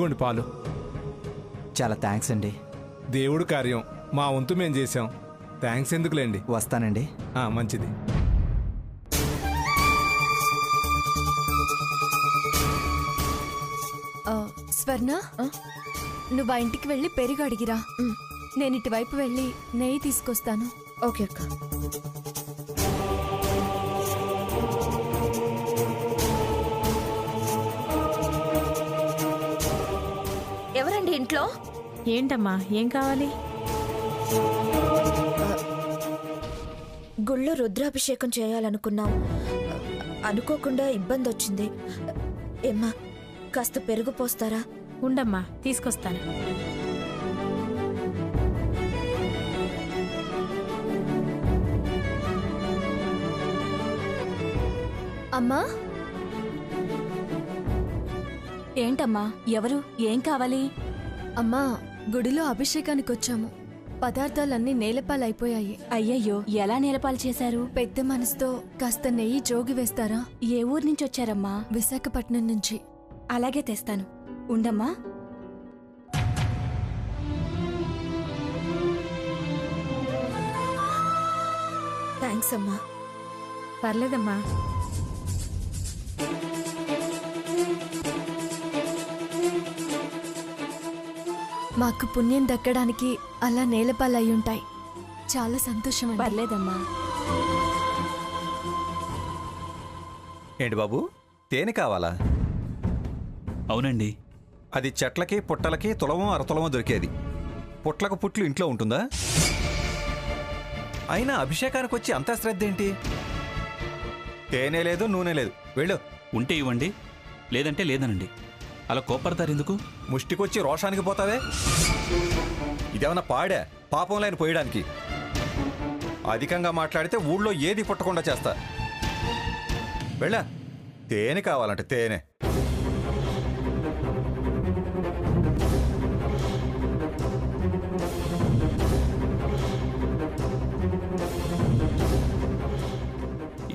ఇదిగోండి పాలు. చాలా థ్యాంక్స్ అండి. దేవుడు కార్యం మా వంతు మేము చేసాం. థ్యాంక్స్ ఎందుకులేండి. వస్తానండి. మంచిది. స్వర్ణ, నువ్వు ఆ ఇంటికి వెళ్ళి పెరుగు అడిగిరా. నేను ఇటువైపు వెళ్ళి నెయ్యి తీసుకొస్తాను. ఓకే అక్క. ఎవరండి ఇంట్లో? ఏంటమ్మా, ఏం కావాలి? గుళ్ళో రుద్రాభిషేకం చేయాలనుకున్నాం. అనుకోకుండా ఇబ్బంది వచ్చింది. ఏమ్మా, కాస్త పెరుగు పోస్తారా? ఉండమ్మా, తీసుకొస్తాను. అమ్మా. ఏంటమ్మా, ఎవరు? ఏం కావాలి? అమ్మా, గుడిలో అభిషేకానికి వచ్చాము. పదార్థాలన్నీ నేలపాలైపోయాయి. అయ్యయ్యో, ఎలా నేలపాలు చేశారు? పెద్ద మనసుతో కాస్త నెయ్యి జోగి వేస్తారా? ఏ ఊరు నుంచి వచ్చారమ్మా? విశాఖపట్నం నుంచి. అలాగే తెస్తాను, ఉండమ్మా. థ్యాంక్స్ అమ్మా. పర్లేదమ్మా. మాకు పుణ్యం దక్కడానికి అలా నేలపాలయ్యుంటాయి. చాలా సంతోషం. పర్లేదమ్మా. ఏంటి బాబు, తేనె కావాలా? అవునండి. అది చెట్లకి పుట్టలకి తులమో అరతులమో దొరికేది. పుట్లకు పుట్లు ఇంట్లో ఉంటుందా? అయినా అభిషేకానికి వచ్చి అంత శ్రద్ధ ఏంటి? తేనె లేదు, నూనె లేదు. వెళ్ళు. ఉంటే ఇవ్వండి, లేదంటే లేదనండి. అలా కోపడతారు ఎందుకు? ముష్టికొచ్చి రోషానికి పోతావే. ఇదేమన్నా పాడా పాపం లేని పోయడానికి? అధికంగా మాట్లాడితే ఊళ్ళో ఏది పుట్టకుండా చేస్తా. వెళ్ళా. తేనె కావాలంటే తేనె.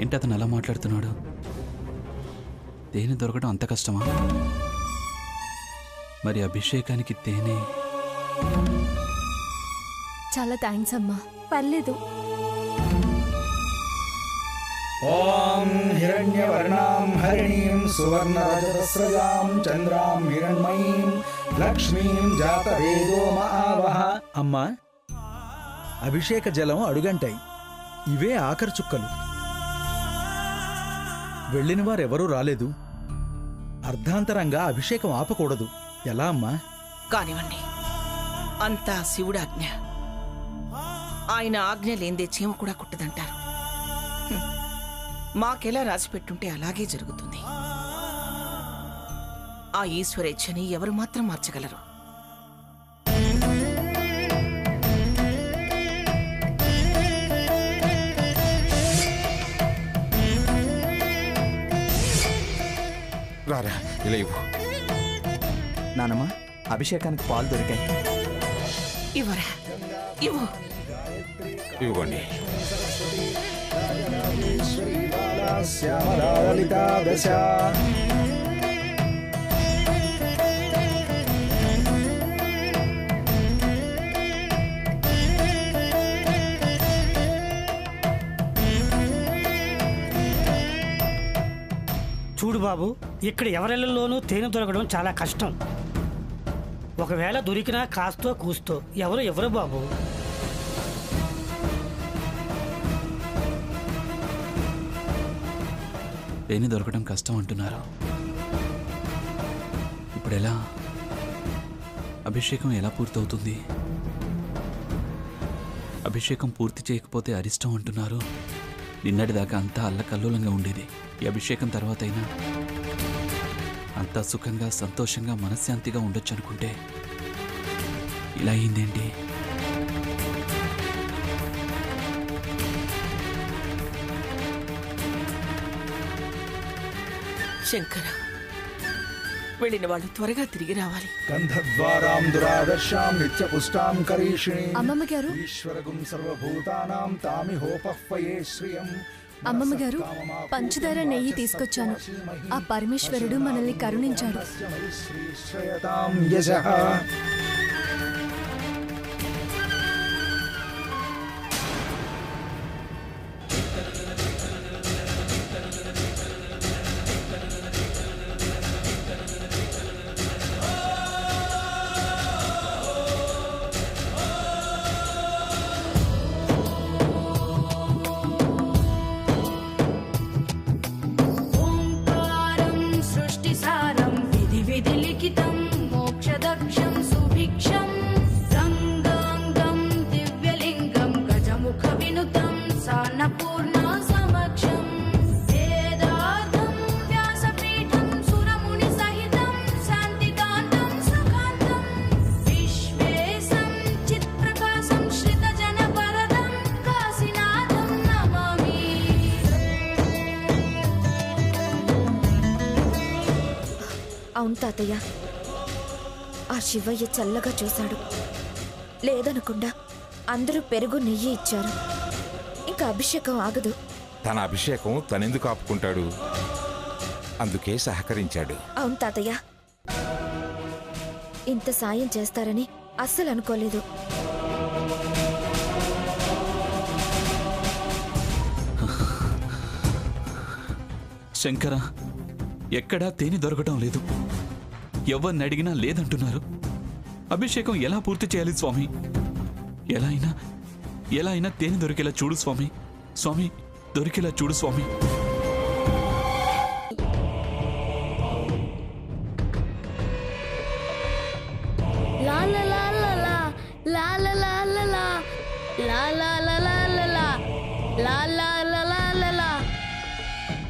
ఏంటి అతను అలా మాట్లాడుతున్నాడు? తేనె దొరకడం అంత కష్టమా? మరి అభిషేకానికి తేనె? చాలా థ్యాంక్స్ అమ్మా. పర్లేదు. ఓం హిరణ్యవర్ణాం హరిణీం సువర్ణరజతస్రజాం చంద్రాం హిరణ్మయీం లక్ష్మీం జాతవేదో మహావహ. అమ్మా, అభిషేక జలం అడుగంటాయి. ఇవే ఆఖరి చుక్కలు. వెళ్ళిన వారెవరూ రాలేదు. అర్ధాంతరంగా అభిషేకం ఆపకూడదు. ఎలా అమ్మా? కానివ్వండి, అంతా శివుడు ఆజ్ఞ. ఆయన ఆజ్ఞ లేందే చీమ కూడా కుట్టదంటారు. మాకెలా రాసిపెట్టుంటే అలాగే జరుగుతుంది. ఆ ఈశ్వరేచ్ఛని ఎవరు మాత్రం మార్చగలరు? రారా, ఇలా ఇవ్వు. నానమ్మ, అభిషేకానికి పాలు దొరికాయి. ఇవ్వరా, ఇవ్వు. ఇవ్వండి. చూడు బాబు, ఇక్కడ ఎవరిళ్లలోనూ తేనె దొరకడం చాలా కష్టం. ఒకవేళ దొరికినా కాస్తో కూస్తో ఎవరు బాబు. తేనె దొరకడం కష్టం అంటున్నారు. ఇప్పుడు ఎలా? అభిషేకం ఎలా పూర్తవుతుంది? అభిషేకం పూర్తి చేయకపోతే అరిష్టం అంటున్నారు. నిన్నటిదాకా అంతా అల్లకల్లోలంగా ఉండేది. ఈ అభిషేకం తర్వాత అయినా అంతా సుఖంగా సంతోషంగా మనశ్శాంతిగా ఉండొచ్చు అనుకుంటే ఇలా అయిందేంటి? శంకర, వెళ్ళిన వాళ్ళు త్వరగా తిరిగి రావాలి. గంధద్వారాం దురాదర్శాం నిత్యపుష్టాం కరీషిణీం అమ్మమ్మ గారు, ఈశ్వరగుం సర్వభూతానాం తామిహోపహ్వయే శ్రియం అమ్మమ్మ గారు, పంచదార నెయ్యి తీసుకొచ్చాను. ఆ పరమేశ్వరుడు మనల్ని కరుణించాడు. అవును తాతయ్య, ఆ శివయ్య చల్లగా చూశాడు. లేదనకుండా అందరూ పెరుగు నెయ్యి ఇచ్చారు. ఇంకా అభిషేకం ఆగదు. తన అభిషేకం తనెందుకు ఆపుకుంటాడు? అందుకే సహకరించాడు. అవును తాతయ్య, ఇంత సాయం చేస్తారని అస్సలు అనుకోలేదు. శంకర, ఎక్కడా తేనె దొరకటం లేదు. ఎవరిని అడిగినా లేదంటున్నారు. అభిషేకం ఎలా పూర్తి చేయాలి స్వామి? ఎలా అయినా తేనె దొరికేలా చూడు స్వామి. స్వామి, దొరికేలా చూడు స్వామి.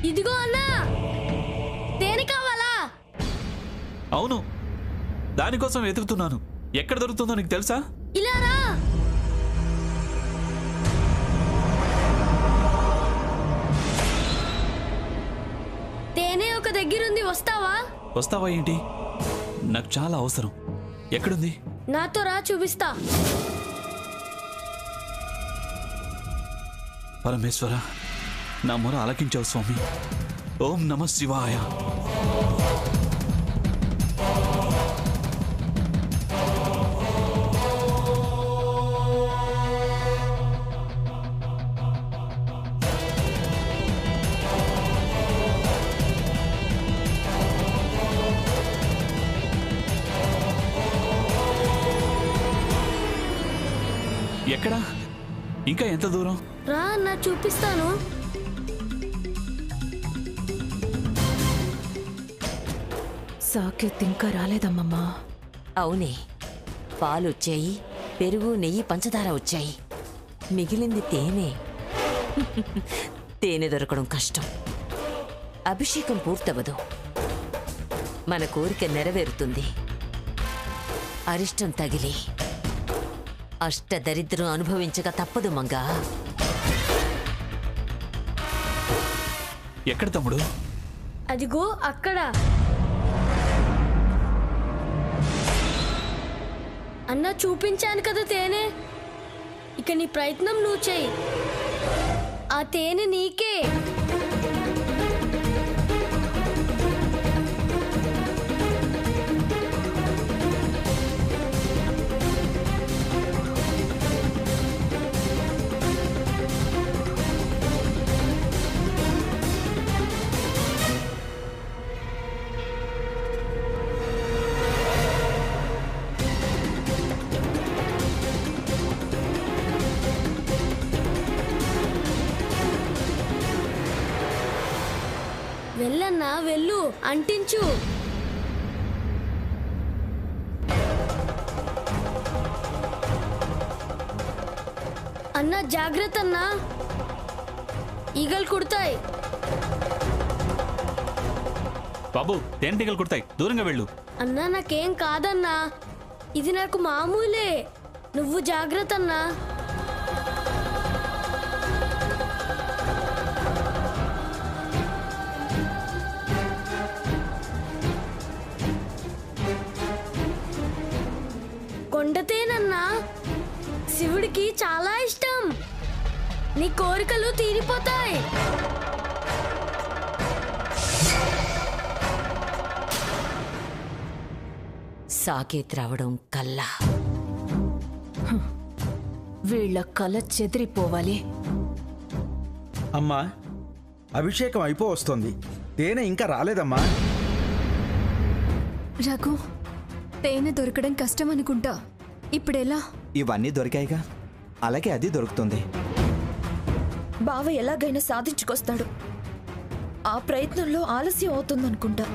ఇదిగో అన్నా, తేనె కావాలా? అవును, దానికోసం వెతుకుతున్నాను. ఎక్కడ దొరుకుతుందో నీకు తెలుసా? ఇలా రా. తేనె ఒక దగ్గరుంది, వస్తావా? వస్తావా ఏంటి? నాకు చాలా అవసరం. ఎక్కడుంది? నాతో రా, చూపిస్తా. పరమేశ్వర, నా మొర ఆలకించావు స్వామి. ఓం నమః శివాయ. ఎక్కడా? ఇంకా ఎంత దూరం? రా అన్నా, చూపిస్తాను. సాకేత్ ఇంకా రాలేదమ్మమ్మా. అవునే, పాలు వచ్చాయి, పెరుగు నెయ్యి పంచదార వచ్చాయి. మిగిలింది తేనె. తేనె దొరకడం కష్టం. అభిషేకం పూర్తవదు. మన కోరిక నెరవేరుతుంది. అరిష్టం తగిలి అష్టదరిద్రం అనుభవించక తప్పదు మంగా. ఎక్కడ తమ్ముడు? అదిగో అక్కడ. అన్నా, చూపించాను కదా తేనె. ఇక నీ ప్రయత్నం నువ్వు చెయ్యి. ఆ తేనె నీకే. వెళ్ళన్నా, వెళ్ళు, అంటించు. అన్నా జాగ్రత్త అన్నా, ఈగలు కుడతాయి. బాబు, తేనెటీగలు కుడతాయి, దూరంగా వెళ్ళు. అన్నా నాకేం కాదన్నా, ఇది నాకు మామూలే. నువ్వు జాగ్రత్త అన్నా. కొండతేనన్నా శివుడికి చాలా ఇష్టం. నీ కోరికలు తీరిపోతాయి. సాకేత్ రావడం కల్లా వీళ్ళ కల చెదిరిపోవాలి. అమ్మా, అభిషేకం అయిపో వస్తుంది. తేనె ఇంకా రాలేదమ్మా. రఘు, తేనె దొరకడం కష్టం అనుకుంటా. ఇప్పుడెలా? ఇవన్నీ దొరికాయిగా, అలాగే అది దొరుకుతుంది. బావ ఎలాగైనా సాధించుకొస్తాడు. ఆ ప్రయత్నంలో ఆలస్యం అవుతుందనుకుంటా.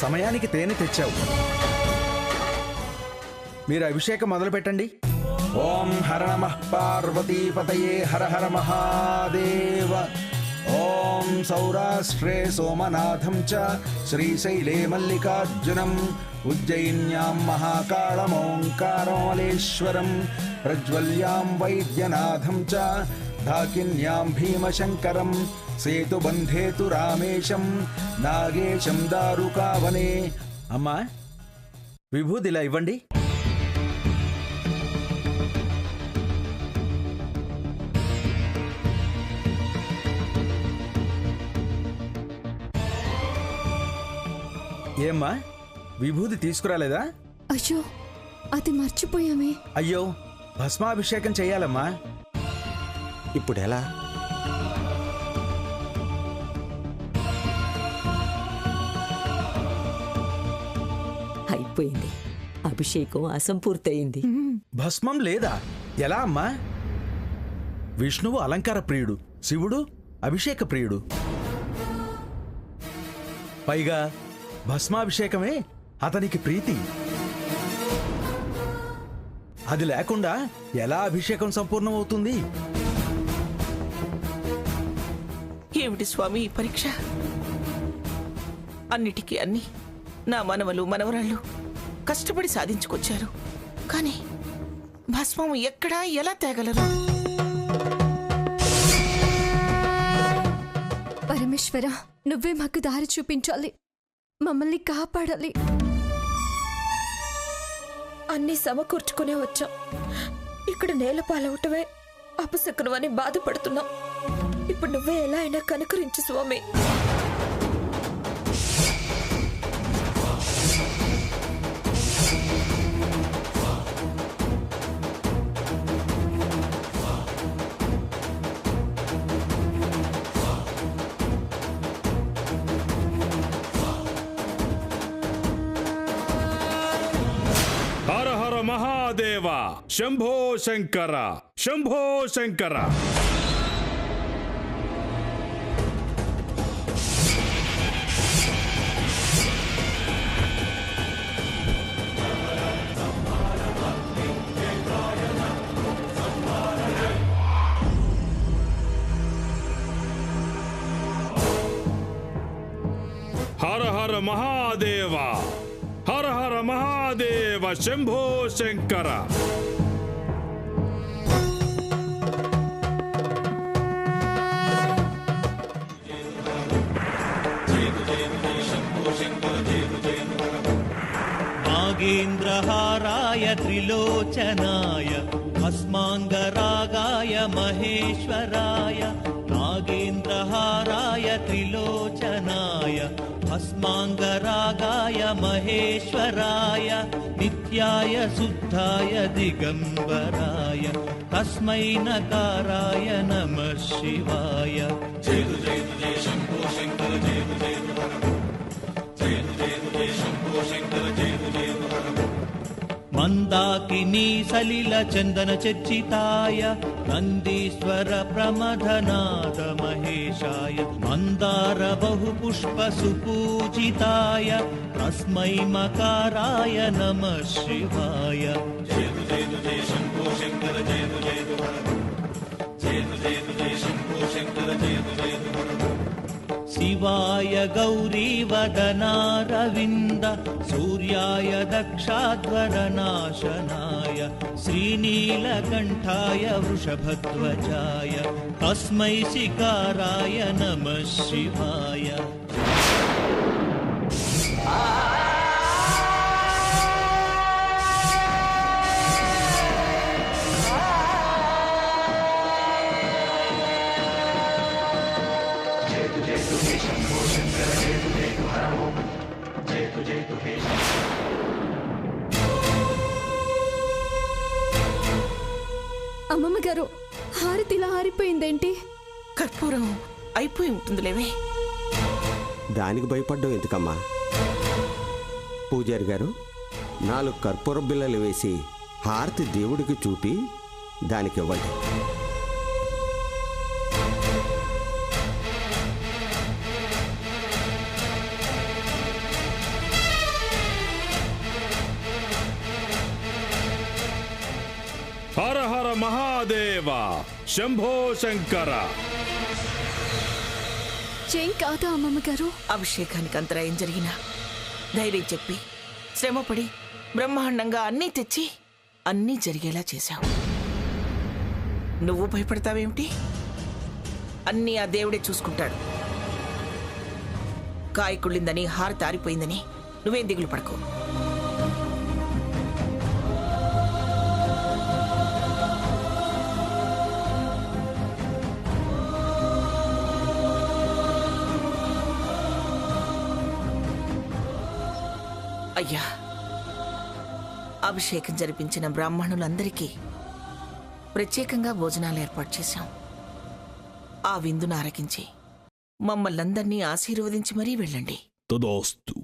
సమయానికి తేనె తెచ్చావు. మీరు అభిషేకం మొదలు పెట్టండి. ఓం హర నమః పార్వతీపతయే హర హర మహాదేవ. ఓం సౌరాష్ట్రే సోమనాథం చ శ్రీశైలే మల్లికార్జునం ఉజ్జయిన్యాం మహాకాళమోంకారమలేశ్వరం ప్రజ్వల్యాం వైద్యనాథం చ ధాకిన్యాం భీమశంకరం సేతుబంధేతు రామేశం నాగేశం దారుకావనే. అమ్మా, విభూదిలా ఇవ్వండి. ఏమ్మా, విభూది తీసుకురాలేదా? అయ్యో, అది మర్చిపోయామే. అయ్యో, భస్మాభిషేకం చెయ్యాలమ్మా. ఇప్పుడు ఎలా? అయిపోయింది. అభిషేకం అసంపూర్తయింది. భస్మం లేదా? ఎలా అమ్మా? విష్ణువు అలంకార ప్రియుడు, శివుడు అభిషేక ప్రియుడు. పైగా భస్మాభిషేకమే అతనికి ప్రీతి. అది లేకుండా ఎలా అభిషేకం సంపూర్ణమవుతుంది? ఏమిటి స్వామి ఈ పరీక్ష? అన్నిటికీ అన్ని నా మనవలు మనవరాళ్ళు కష్టపడి సాధించుకొచ్చారు. కానీ భస్మం ఎక్కడా ఎలా తేగలరు? పరమేశ్వర, నువ్వే మాకు దారి చూపించాలి, మమ్మల్ని కాపాడాలి. అన్నీ సమకూర్చుకునే వచ్చాం. ఇక్కడ నేల పాలవటమే అపశకునం అని బాధపడుతున్నాం. ఇప్పుడు నువ్వే ఎలా అయినా కనుకరించు స్వామి. హర హర మహాదేవ, శంభో శంకర, శంభో శంకర. హర హర మహాదేవ, హర హర మహాదేవ, శంభో శంకర. నాగేంద్రహారాయ త్రిలోచనాయ భస్మాంగరాగాయ మహేశ్వరాయ. నాగేంద్రహారాయ త్రిలోచనాయ భస్మాంగరాగాయ మహేశ్వరాయ. నిత్యాయ శుద్ధాయ దిగంబరాయ తస్మై నకారాయ నమః శివాయ. జయ జయ జయ శంభో శంకర, జయ జయ జయ జయ శంభో శంకర, జయ జయ. మందాకినీ సలిల చందన చర్చితాయ నందీశ్వర ప్రమథనాద మహేశాయ. మందార బహుపుష్ప సుపూజితాయ తస్మై మకారాయ నమః శివాయ. జయ జయ జయ శంభో శంకర, జయ జయ జయ జయ జయ శంభో శంకర, జయ జయ. శివాయ గౌరీవదనారవింద సూర్యాయ దక్షాధ్వరనాశనాయ శ్రీనీలకంఠాయ వృషభధ్వజాయ తస్మై శికారాయ నమః శివాయ. అమ్మమ్మ గారు, హారతి ఇలా ఆరిపోయిందేంటి? కర్పూరం అయిపోయి ఉంటుందిలేవే. దానికి భయపడ్డం ఎందుకమ్మా? పూజారి గారు, 4 కర్పూర బిళ్ళలు వేసి హారతి దేవుడికి చూపి దానికి ఇవ్వండి. హర హర మహాదేవ శంభో శంకర. ఏం కాదా అమ్మమ్మ గారు? అభిషేకానికి అంతరాయం జరిగినా ధైర్యం చెప్పి శ్రమపడి బ్రహ్మాండంగా అన్నీ తెచ్చి అన్నీ జరిగేలా చేశావు. నువ్వు భయపడతావేమిటి? అన్నీ ఆ దేవుడే చూసుకుంటాడు. కాయ కుళ్ళిందని హారతి ఆరిపోయిందని నువ్వేం దిగులు పడకు. అయ్యా, అభిషేకం జరిపించిన బ్రాహ్మణులందరికీ ప్రత్యేకంగా భోజనాలు ఏర్పాటు చేశాం. ఆ విందును ఆరగించి మమ్మల్నందరినీ ఆశీర్వదించి మరీ వెళ్ళండి. తదోస్తు.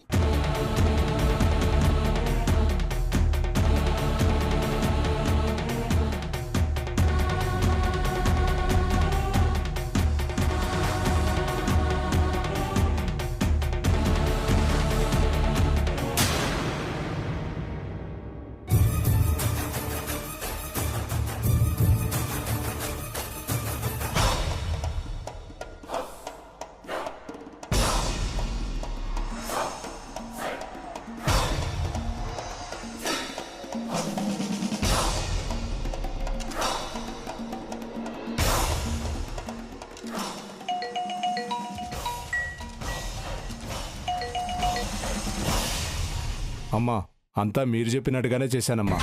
అమ్మా, అంతా మీరు చెప్పినట్టుగానే చేశానమ్మా.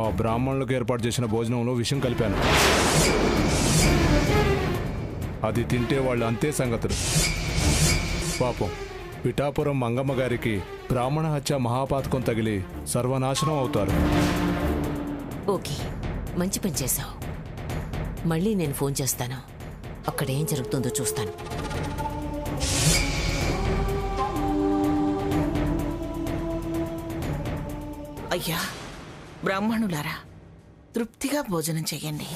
ఆ బ్రాహ్మణులకు ఏర్పాటు చేసిన భోజనంలో విషం కలిపాను. అది తింటే వాళ్ళు అంతే సంగతులు. పాపం పిఠాపురం మంగమ్మ గారికి బ్రాహ్మణ హత్య మహాపాతకం తగిలి సర్వనాశనం అవుతారు. ఓకే, మంచి పని చేశావు. మళ్ళీ నేను ఫోన్ చేస్తాను. అక్కడ ఏం జరుగుతుందో చూస్తాను. అయ్యా, బ్రాహ్మణులారా, తృప్తిగా భోజనం చెయ్యండి.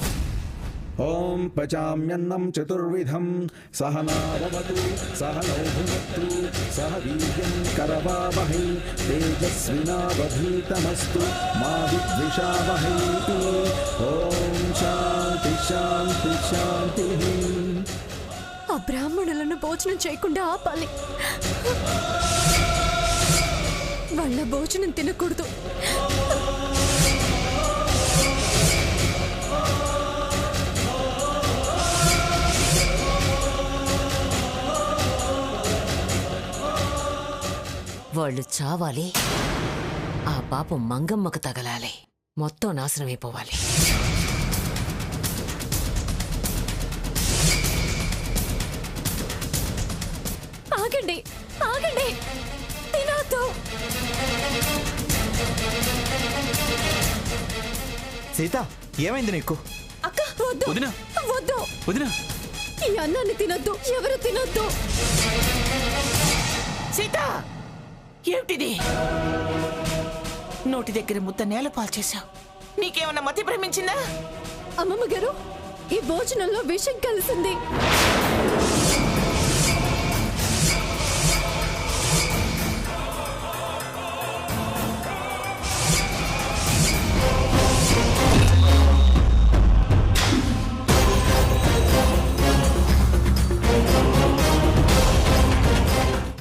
ఓం పచామ్యన్నం చతుర్విధం సహనావతు సహనౌ భునక్తు సహ వీర్యం కరవావహై తేజస్వినావధీతమస్తు మా విద్విషావహై. ఓం శాంతి శాంతి శాంతి. ఆ బ్రాహ్మణులను భోజనం చేయకుండా ఆపాలి. వాళ్ళ భోజనం తినకూడదు. వాళ్ళు చావాలి. ఆ పాపం మంగమ్మకు తగలాలి. మొత్తం నాశనమైపోవాలి. ఆగండి, ఆగండి, తినొద్దు. సీత, ఏమైంది నీకు? అక్క, వద్దు వద్దు. వదినా, ఈ అన్నాన్ని తినొద్దు, ఎవరు తినొద్దు. సీత, ఏమిటిది? నోటి దగ్గర ముద్ద నేల పాల్చేశావు. నీకేమన్నా మతి భ్రమించిందా? అమ్మమ్మ గారు, ఈ భోజనంలో విషం కలిసింది.